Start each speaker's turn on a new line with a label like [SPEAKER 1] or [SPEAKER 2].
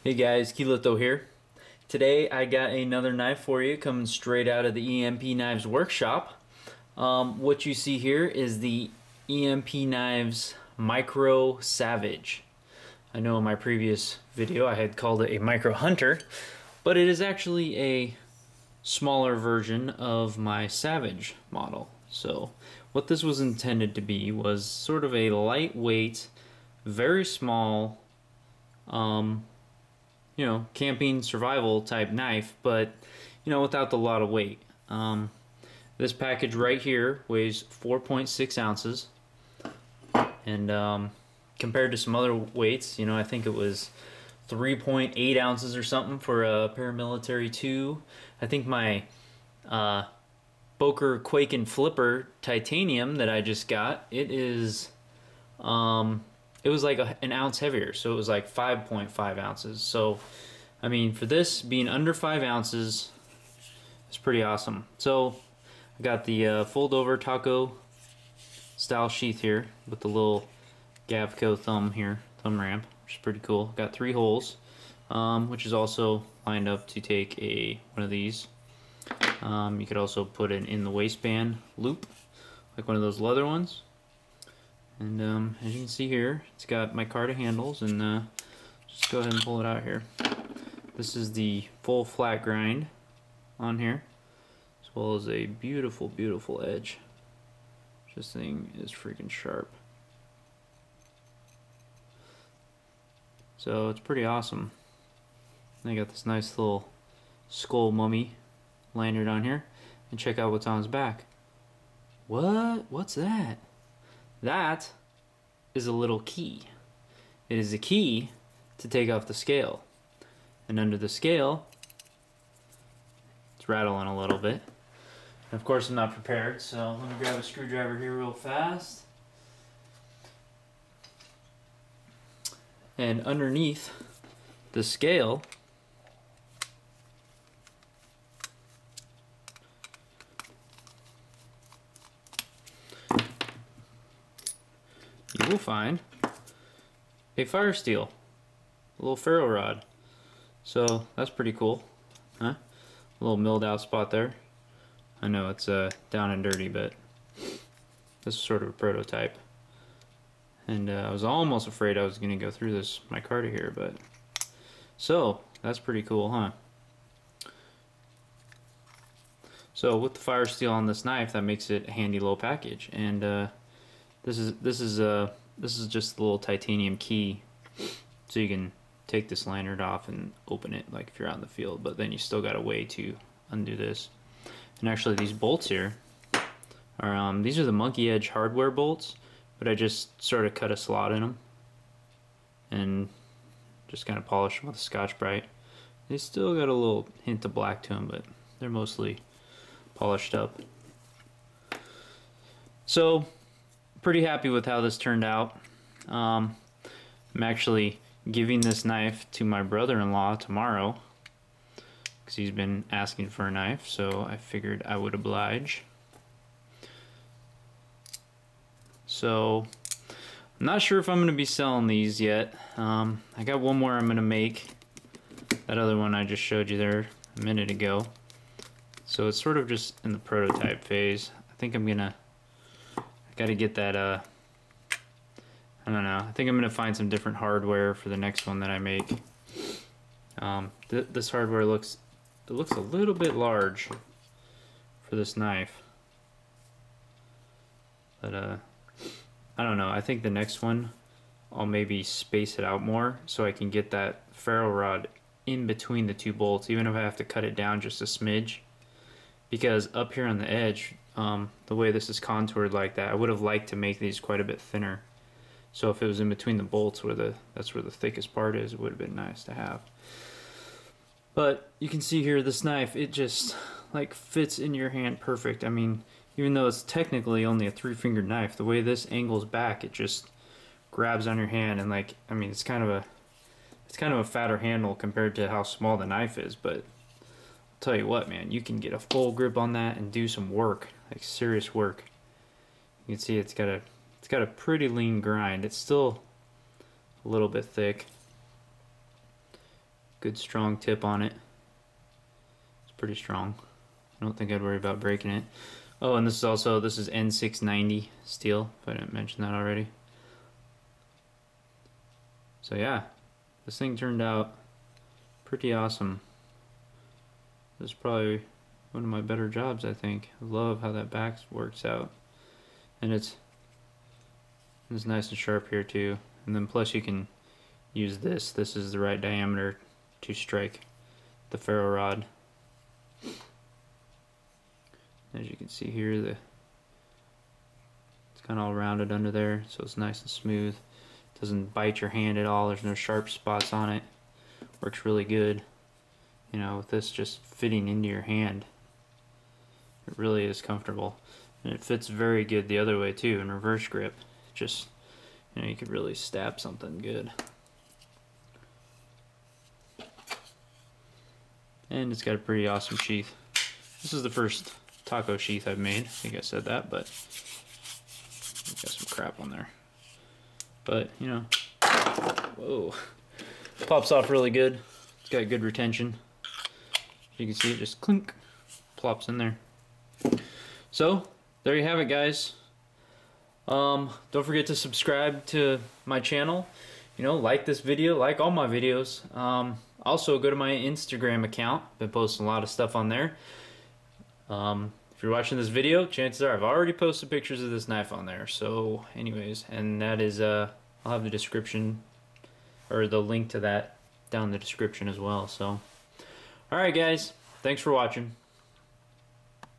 [SPEAKER 1] Hey guys, Kilito here. Today I got another knife for you coming straight out of the EMP Knives workshop. What you see here is the EMP Knives Micro Savage. I know in my previous video I had called it a Micro Hunter, but it is actually a smaller version of my Savage model. So what this was intended to be was sort of a lightweight, very small, camping survival type knife, but without a lot of weight. This package right here weighs 4.6 ounces, and compared to some other weights, I think it was 3.8 ounces or something for a paramilitary 2. I think my Boker Quake and Flipper titanium that I just got, it was like an ounce heavier, so it was like 5.5 ounces. So, I mean, for this being under 5 ounces, it's pretty awesome. So, I got the fold-over taco style sheath here with the little Gavco thumb ramp, which is pretty cool. Got 3 holes, which is also lined up to take one of these. You could also put it in the waistband loop, like one of those leather ones. And as you can see here, it's got Micarta handles, and just go ahead and pull it out here. This is the full flat grind on here, as well as a beautiful, beautiful edge. This thing is freaking sharp. So it's pretty awesome. I got this nice little skull mummy lanyard on here, and check out what's on his back. What? What's that? That is a little key. It is a key to take off the scale. And under the scale, it's rattling a little bit. And of course I'm not prepared, so let me grab a screwdriver here real fast. And underneath the scale, you will find a fire steel, a little ferro rod. So that's pretty cool, huh? A little milled out spot there. I know it's down and dirty, but this is sort of a prototype. And I was almost afraid I was going to go through this micarta here, but so that's pretty cool, huh? So with the fire steel on this knife, that makes it a handy little package. And this is just a little titanium key, so you can take this lanyard off and open it like if you're out in the field. But then you still got a way to undo this. And actually, these bolts here are these are the Monkey Edge hardware bolts, but I just sort of cut a slot in them and just kind of polished them with a Scotch-Brite. They still got a little hint of black to them, but they're mostly polished up. So pretty happy with how this turned out. I'm actually giving this knife to my brother-in-law tomorrow because he's been asking for a knife, so I figured I would oblige. So I'm not sure if I'm going to be selling these yet. I got one more I'm going to make. That other one I just showed you there a minute ago. So it's sort of just in the prototype phase. I think I gotta get that, I don't know. I think I'm gonna find some different hardware for the next one that I make. This hardware looks a little bit large for this knife. But, I don't know. I think the next one, I'll maybe space it out more so I can get that ferro rod in between the 2 bolts, even if I have to cut it down just a smidge. Because up here on the edge, the way this is contoured like that, I would have liked to make these quite a bit thinner. So if it was in between the bolts that's where the thickest part is, it would have been nice to have. But you can see here, this knife, it just like fits in your hand perfect. I mean, even though it's technically only a 3-fingered knife, the way this angles back, it just grabs on your hand, and like, I mean, it's kind of a fatter handle compared to how small the knife is, but tell you what, man, you can get a full grip on that and do some work, like serious work. You can see it's got a pretty lean grind. It's still a little bit thick, Good strong tip on it. It's pretty strong. I don't think I'd worry about breaking it. Oh, and this is N690 steel, if I didn't mention that already. So yeah, this thing turned out pretty awesome. This is probably one of my better jobs, I think. I love how that back works out. And it's nice and sharp here too. And then plus you can use this. This is the right diameter to strike the ferro rod. As you can see here, it's kind of all rounded under there, so it's nice and smooth. Doesn't bite your hand at all. There's no sharp spots on it. Works really good. You know, with this just fitting into your hand, it really is comfortable. And it fits very good the other way too, in reverse grip. Just, you know, you could really stab something good. And it's got a pretty awesome sheath. This is the first taco sheath I've made. I think I said that, but got some crap on there. But, you know, whoa. Pops off really good. It's got good retention. You can see it just clink, plops in there. So, there you have it, guys. Don't forget to subscribe to my channel. You know, like this video, like all my videos. Also, go to my Instagram account. Been posting a lot of stuff on there. If you're watching this video, chances are I've already posted pictures of this knife on there. So, anyways, and that is, I'll have the description, or the link to that down in the description as well. So, alright guys, thanks for watching.